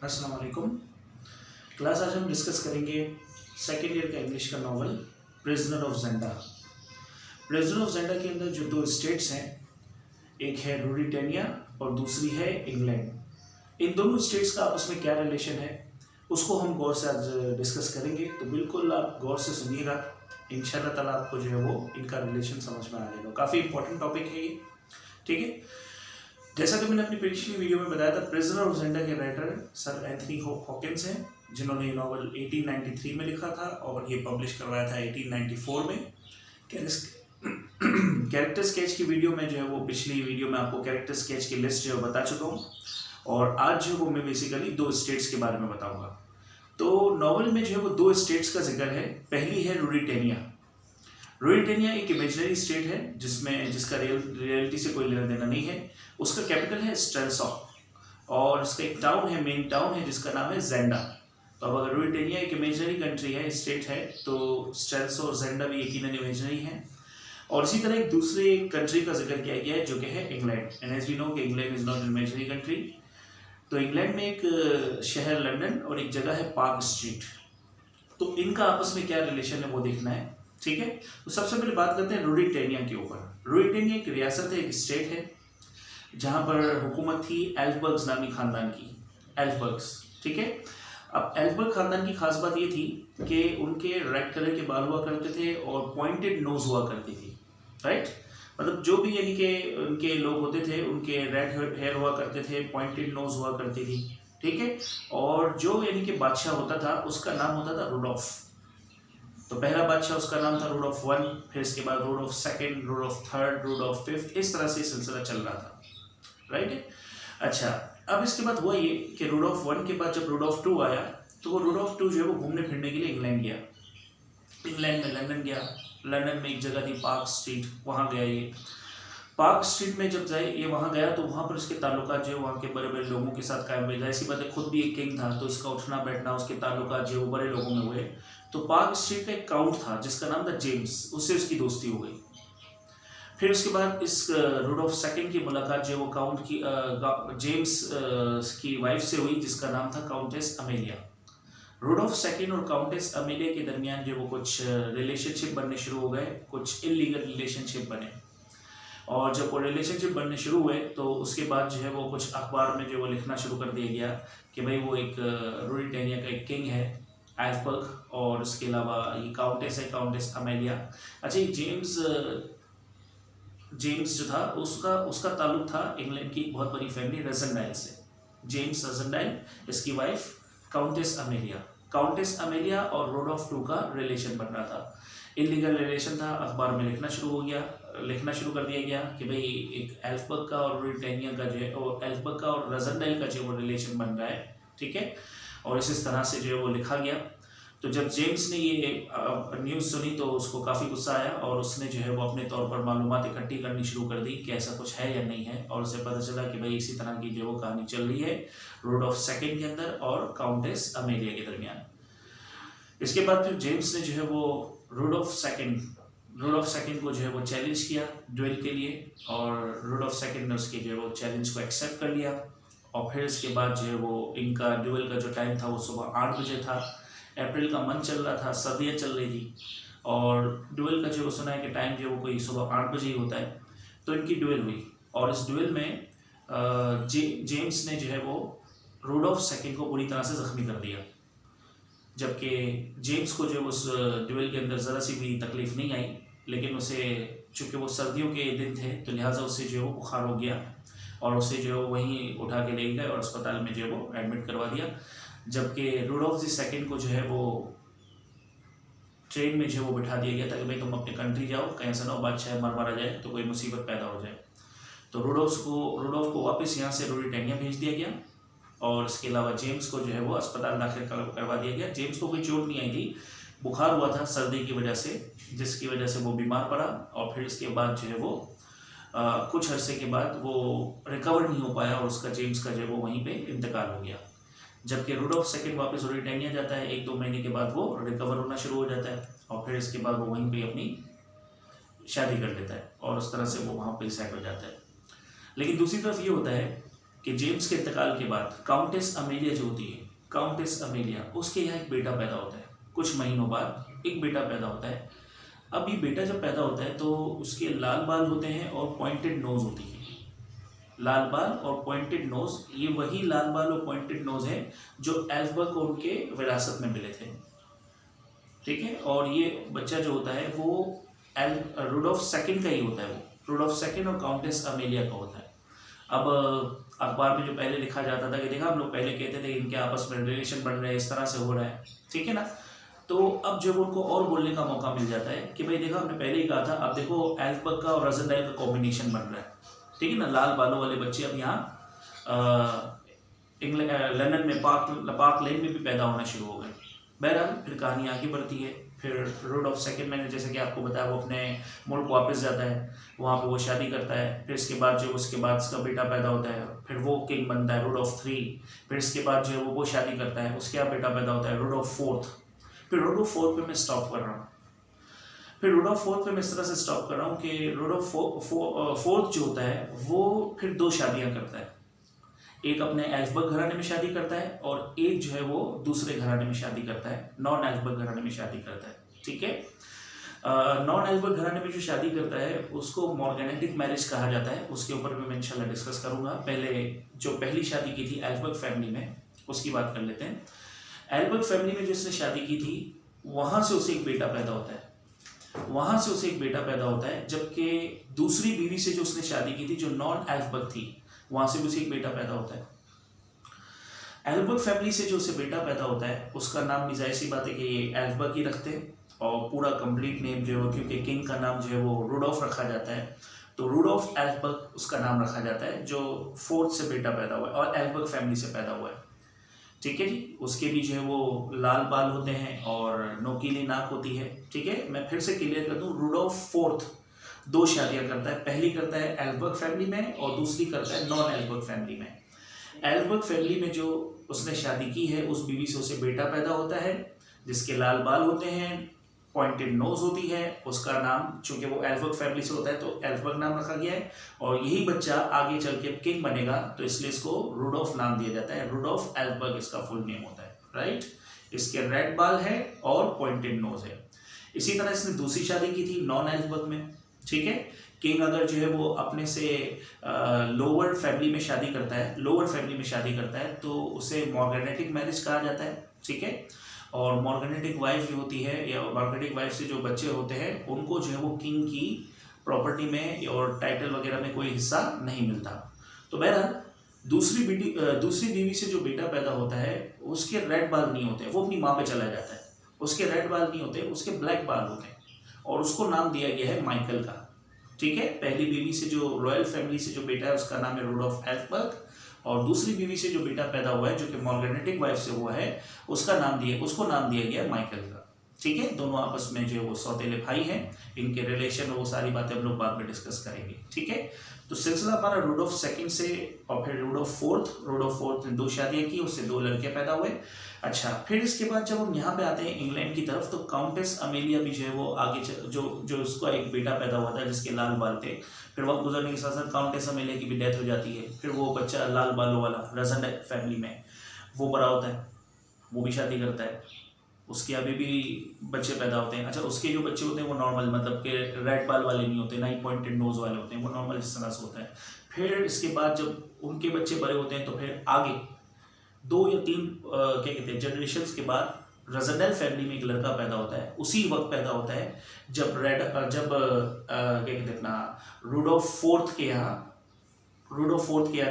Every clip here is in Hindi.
अस्सलाम वालेकुम। क्लास आज हम डिस्कस करेंगे सेकेंड ईयर का इंग्लिश का novel prisoner of Zenda. Prisoner of Zenda के अंदर जो दो स्टेट्स हैं, एक है रूरिटेनिया और दूसरी है इंग्लैंड। इन दोनों स्टेट्स का आपस में क्या रिलेशन है उसको हम गौर से आज डिस्कस करेंगे। तो बिल्कुल आप गौर से सुनिएगा, इंशाल्लाह ताला आपको जो है वो इनका रिलेशन समझ में आ जाएगा। काफ़ी इंपॉर्टेंट टॉपिक है ये, ठीक है। जैसा कि मैंने अपनी पिछली वीडियो में बताया था, प्रिजनर ऑफ जेंडा के राइटर सर एंथनी हॉकिंस हैं, जिन्होंने ये नॉवल 1893 में लिखा था और ये पब्लिश करवाया था 1894 में। कैरेक्टर स्केच की वीडियो में जो है वो पिछली वीडियो में आपको कैरेक्टर स्केच की लिस्ट जो है बता चुका हूँ, और आज जो वो मैं बेसिकली दो स्टेट्स के बारे में बताऊँगा। तो नॉवल में जो है वो दो स्टेट्स का जिक्र है। पहली है रूरिटेनिया। रूरिटेनिया एक इमेजिनरी स्टेट है जिसका रियलिटी से कोई लेना देना नहीं है। उसका कैपिटल है स्ट्रेलसॉक और इसका एक टाउन है, मेन टाउन है जिसका नाम है जेंडा। तो अब अगर रूरिटेनिया एक इमेजिनरी कंट्री है, स्टेट है, तो स्ट्रेलसॉक और जेंडा भी यकीनन इमेजिनरी है। और इसी तरह एक दूसरे कंट्री का जिक्र किया गया है जो कि है England. And as we know कि England is not imaginary country. तो इंग्लैंड में एक शहर लंदन और एक जगह है पार्क स्ट्रीट। तो इनका आपस में क्या रिलेशन है वो देखना है, ठीक है। तो सबसे पहले बात करते हैं रूरिटेनिया के ऊपर। रूरिटेनिया एक रियासत है, एक स्टेट है, जहां पर हुकूमत थी एल्फबर्ग्स नामी खानदान की। एल्फबर्ग्स, ठीक है। अब एल्फबर्ग खानदान की खास बात ये थी कि उनके रेड कलर के बाल हुआ करते थे और पॉइंटेड नोज हुआ करती थी, राइट। मतलब जो भी यानी कि उनके लोग होते थे उनके रेड हेयर हुआ करते थे, पॉइंटेड नोज हुआ करती थी, ठीक है। और जो यानी कि बादशाह होता था उसका नाम होता था रुडोल्फ। तो पहला बादशाह उसका नाम था रुडोल्फ वन, फिर इसके बाद Rudolf second, Rudolf third, Rudolf fifth, इस तरह से सिलसिला चल रहा था, राइट। अच्छा, अब इसके बाद हुआ ये कि रुडोल्फ वन के बाद जब रुडोल्फ टू आया तो वो रुडोल्फ टू जो है वो घूमने फिरने के लिए इंग्लैंड गया। इंग्लैंड में लंदन गया। लंदन में एक जगह थी पार्क स्ट्रीट, वहाँ गया ये। पार्क स्ट्रीट में जब जाए ये वहाँ गया तो वहाँ पर इसके ताल्लुकात जो वहाँ के बड़े बड़े लोगों के साथ कायम हुए। ऐसी बात है, खुद भी एक किंग था तो इसका उठना बैठना, उसके ताल्लुकात जो बड़े लोगों में हुए। तो पार्क स्ट्रीट का एक काउंट था जिसका नाम था जेम्स, उससे उसकी दोस्ती हो गई। फिर उसके बाद इस रुडोल्फ सेकंड की मुलाकात जो वो काउंट की जेम्स की वाइफ से हुई जिसका नाम था काउंटेस अमेलिया। रुडोल्फ सेकंड और काउंटेस अमेलिया के दरमियान जो वो कुछ रिलेशनशिप बनने शुरू हो गए, कुछ इलीगल रिलेशनशिप बने। और जब वो रिलेशनशिप बनने शुरू हुए तो उसके बाद जो है वो कुछ अखबार में जो वो लिखना शुरू कर दिया गया कि भाई वो एक रूरिटेनिया का एक किंग है एल्फबर्ग, और उसके अलावा ये काउंटेस है, काउंटेस अमेलिया। अच्छा, ये जेम्स जो था उसका ताल्लुक था इंग्लैंड की एक बहुत बड़ी फैमिली रजनडाइल से। जेम्स रजनडाइल, इसकी wife countess Amelia. Countess Amelia और रुडोल्फ टू का रिलेशन बन रहा था, इलीगल रिलेशन था। अखबार में लिखना शुरू कर दिया गया कि भाई एक एल्फबर्ग का और रूरिटेनिया का जो है वो एल्फबर्ग का और रजनडाइल का जो वो रिलेशन बन रहा है, ठीक है। और इस तरह से जो है वो लिखा गया। तो जब जेम्स ने ये न्यूज़ सुनी तो उसको काफ़ी गुस्सा आया और उसने जो है वो अपने तौर पर मालूमात इकट्ठी करनी शुरू कर दी कि ऐसा कुछ है या नहीं है। और उसे पता चला कि भाई इसी तरह की जो वो कहानी चल रही है रुडोल्फ सेकंड के अंदर और काउंटेस अमेलिया के दरमियान। इसके बाद फिर जेम्स ने जो है वो रुडोल्फ सेकंड को जो है वो चैलेंज किया ड्यूएल के लिए, और रुडोल्फ सेकंड ने उसके जो है वो चैलेंज को एक्सेप्ट कर लिया। और फिर इसके बाद जो है वो इनका ड्यूएल का जो टाइम था वो सुबह 8 बजे था। अप्रैल का मंथ चल रहा था, सर्दियाँ चल रही थी, और ड्यूएल का जो सुना है कि टाइम जो वो कोई सुबह 8 बजे ही होता है। तो इनकी ड्यूएल हुई और इस ड्यूएल में जेम्स ने जो है वो रुडोल्फ सेकंड को पूरी तरह से ज़ख्मी कर दिया, जबकि जेम्स को जो उस ड्यूएल के अंदर ज़रा सी भी तकलीफ़ नहीं आई। लेकिन उसे चूँकि वो सर्दियों के दिन थे तो लिहाजा उससे जो है वो बुखार हो गया और उसे जो है वहीं उठा के ले गए और अस्पताल में जो है वो एडमिट करवा दिया। जबकि रुडोल्फ सेकंड को जो है वो ट्रेन में जो है वो बिठा दिया गया था कि भाई तुम अपने कंट्री जाओ, कहीं ऐसा ना हो बादशाह मारा जाए तो कोई मुसीबत पैदा हो जाए। तो रुडोल्फ को वापस यहाँ से रूरिटेनिया भेज दिया गया और इसके अलावा जेम्स को जो है वो अस्पताल दाखिल करवा दिया गया। जेम्स को कोई चोट नहीं आई थी, बुखार हुआ था सर्दी की वजह से, जिसकी वजह से वो बीमार पड़ा और फिर इसके बाद जो है वो कुछ अरसे के बाद वो रिकवर नहीं हो पाया और उसका जेम्स का जो है वो वहीं पे इंतकाल हो गया। जबकि रुडोल्फ सेकंड वापस रूरिटेनिया जाता है, 1-2 महीने के बाद वो रिकवर होना शुरू हो जाता है और फिर इसके बाद वो वहीं पे अपनी शादी कर लेता है और उस तरह से वो वहाँ पे सेट हो जाता है। लेकिन दूसरी तरफ ये होता है कि जेम्स के इंतकाल के बाद काउंटेस अमेलिया जो होती है, काउंटेस अमेलिया, उसके यहाँ एक बेटा पैदा होता है। कुछ महीनों बाद एक बेटा पैदा होता है। अब ये बेटा जब पैदा होता है तो उसके लाल बाल होते हैं और पॉइंटेड नोज होती है। लाल बाल और पॉइंटेड नोज, ये वही लाल बाल और पॉइंटेड नोज है जो एल्फबर्ग को उनके विरासत में मिले थे, ठीक है। और ये बच्चा जो होता है वो रुडोल्फ सेकंड का ही होता है, वो रुडोल्फ सेकंड और काउंटेस अमेलिया का होता है। अब अखबार में जो पहले लिखा जाता था कि देखा हम लोग पहले कहते थे इनके आपस में रिलेशन बन रहे हैं, इस तरह से हो रहा है, ठीक है ना। तो अब जब उनको और बोलने का मौका मिल जाता है कि भाई देखो हमने पहले ही कहा था, अब देखो एल्फबर्ग का और रज़नडाइल का कॉम्बिनेशन बन रहा है, ठीक है ना। लाल बालों वाले बच्चे अब यहाँ इंग्लैंड लंदन में पार्क लेन में भी पैदा होना शुरू हो गए। बहरहाल फिर कहानी आगे बढ़ती है। फिर रुडोल्फ सेकंड मैंने जैसे कि आपको बताया वो अपने मुल्क वापस जाता है, वहाँ पे वो शादी करता है। फिर इसके बाद उसका बेटा पैदा होता है, फिर वो किंग बनता है रुडोल्फ 3। फिर इसके बाद जो है वो शादी करता है, उसके बाद बेटा पैदा होता है रुडोल्फ 4। फिर रुडोल्फ 4 पे मैं स्टॉप कर रहा हूँ। फिर रुडोल्फ 4 पे मैं इस तरह से स्टॉप कर रहा हूँ कि रुडोल्फ 4 जो होता है वो फिर 2 शादियाँ करता है। एक अपने एल्फबर्ग घराने में शादी करता है और एक जो है वो दूसरे घराने में शादी करता है, नॉन एल्फबर्ग घराने में शादी करता है, ठीक है। नॉन एल्फबर्ग घराने में जो शादी करता है उसको मॉर्गेनेटिक मैरिज कहा जाता है। उसके ऊपर भी मैं इंशाल्लाह डिस्कस करूंगा। पहले जो पहली शादी की थी एल्फबर्ग फैमिली में, उसकी बात कर लेते हैं। एल्फबर्ग फैमिली में जो उसने शादी की थी वहाँ से उसे एक बेटा पैदा होता है, जबकि दूसरी बीवी से जो उसने शादी की थी जो नॉन एल्फबर्ग थी, वहाँ से भी उसे एक बेटा पैदा होता है। एल्फबर्ग फैमिली से जो उसे बेटा पैदा होता है उसका नाम भी जाहिर सी बात है कि ये एल्फबर्ग ही रखते हैं, और पूरा कंप्लीट नेम जो है क्योंकि किंग का नाम जो है वो रुडोल्फ रखा जाता है, तो रुडोल्फ एल्फबर्ग उसका नाम रखा जाता है, जो 4th से बेटा पैदा हुआ है और एल्फबर्ग फैमिली से पैदा हुआ है, ठीक है जी। उसके भी जो है वो लाल बाल होते हैं और नोकीली नाक होती है, ठीक है। मैं फिर से क्लियर कर दूँ, रुडोल्फ 4th 2 शादियां करता है। पहली करता है एल्फबर्ग फैमिली में और दूसरी करता है नॉन एल्फबर्ग फैमिली में। एल्फबर्ग फैमिली में जो उसने शादी की है उस बीवी से उसे बेटा पैदा होता है जिसके लाल बाल होते हैं, पॉइंटेड नोज होती है। उसका नाम, चूंकि वो एल्फबर्ग फैमिली से होता है तो एल्फबर्ग नाम रखा गया है, और यही बच्चा आगे चल के किंग बनेगा तो इसलिए इसको रुडोल्फ नाम दिया जाता है। रुडोल्फ एल्फबर्ग इसका फुल नेम होता है, राइट। इसके रेड बाल है और पॉइंटेड नोज है। इसी तरह इसने दूसरी शादी की थी नॉन एल्फबर्ग में, ठीक है। किंग अगर जो है वो अपने से लोअर फैमिली में शादी करता है तो उसे मॉर्गेनेटिक मैरिज कहा जाता है, ठीक है। और मॉर्गेनेटिक वाइफ जो होती है या मॉर्गेनेटिक वाइफ से जो बच्चे होते हैं उनको जो है वो किंग की प्रॉपर्टी में और टाइटल वगैरह में कोई हिस्सा नहीं मिलता। तो बहरहाल दूसरी बीवी से जो बेटा पैदा होता है उसके रेड बाल नहीं होते, वो अपनी माँ पे चला जाता है। उसके रेड बाल नहीं होते, उसके ब्लैक बाल होते हैं, और उसको नाम दिया गया है माइकल का, ठीक है। पहली बीवी से जो रॉयल फैमिली से जो बेटा है उसका नाम है रुडोल्फ एल्फबर्ग, और दूसरी बीवी से जो बेटा पैदा हुआ है जो कि मॉर्गेनेटिक वाइफ से हुआ है उसको नाम दिया गया माइकल का, ठीक है। दोनों आपस में जो है वो सौतेले भाई हैं, इनके रिलेशन वो सारी बातें हम लोग बाद में डिस्कस करेंगे, ठीक है। तो सिलसिला हमारा रुडोल्फ सेकंड से और फिर रुडोल्फ फोर्थ ने 2 शादियां की, उससे 2 लड़के पैदा हुए। अच्छा, फिर इसके बाद जब हम यहाँ पे आते हैं इंग्लैंड की तरफ तो काउंटेस अमेलिया भी जो है वो आगे जो उसका एक बेटा पैदा हुआ था जिसके लाल बाल थे। फिर वक्त गुजरने के साथ साथ काउंटेस अमेलिया की भी डेथ हो जाती है। फिर वो बच्चा लाल बालों वाला रज़नडाइल फैमिली में वो बड़ा होता है, वो भी शादी करता है, उसके अभी भी बच्चे पैदा होते हैं। अच्छा, उसके जो बच्चे होते हैं वो नॉर्मल, मतलब कि रेड बाल वाले नहीं होते, ना ही पॉइंटेड नोज वाले होते हैं, वो नॉर्मल इस तरह से होता है। फिर इसके बाद जब उनके बच्चे बड़े होते हैं तो फिर आगे 2 या 3 क्या कहते हैं जनरेशन्स के बाद रज़नडाइल फैमिली में एक लड़का पैदा होता है। उसी वक्त पैदा होता है जब क्या कहते हैं अपना रुडोल्फ 4th के यहाँ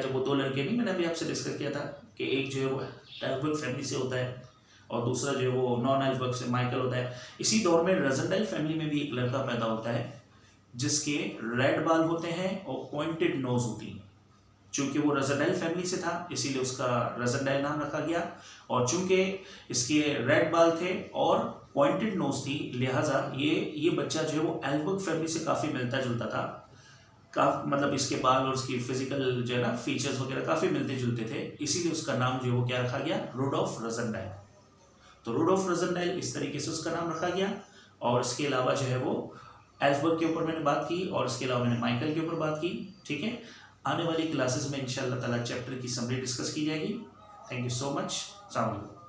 जब वो 2 लड़के, नहीं मैंने अभी आपसे डिस्कस किया था कि एक जो है वो एल्फबर्ग फैमिली से होता है और दूसरा जो है वो नॉन एल्फबर्ग से माइकल होता है। इसी दौर में रज़नडाइल फैमिली में भी एक लड़का पैदा होता है जिसके रेड बाल होते हैं और पॉइंटेड नोज होती है। चूंकि वो रज़नडाइल फैमिली से था इसीलिए उसका रज़नडाइल नाम रखा गया, और चूंकि इसके रेड बाल थे और पॉइंटेड नोज थी लिहाजा ये बच्चा जो है वो एल्फबर्ग फैमिली से काफ़ी मिलता जुलता था। मतलब इसके बाल और उसकी फिजिकल जो है ना फीचर्स वगैरह काफ़ी मिलते जुलते थे, इसीलिए उसका नाम जो है वो क्या रखा गया, रुडोल्फ रज़नडाइल। तो रुडोल्फ रज़नडाइल इस तरीके से उसका नाम रखा गया। और इसके अलावा जो है वो एल्फबर्ग के ऊपर मैंने बात की और इसके अलावा मैंने माइकल के ऊपर बात की, ठीक है। आने वाली क्लासेस में इंशाल्लाह ताला चैप्टर की समरी डिस्कस की जाएगी। Thank you so much. अस्सलाम वालेकुम।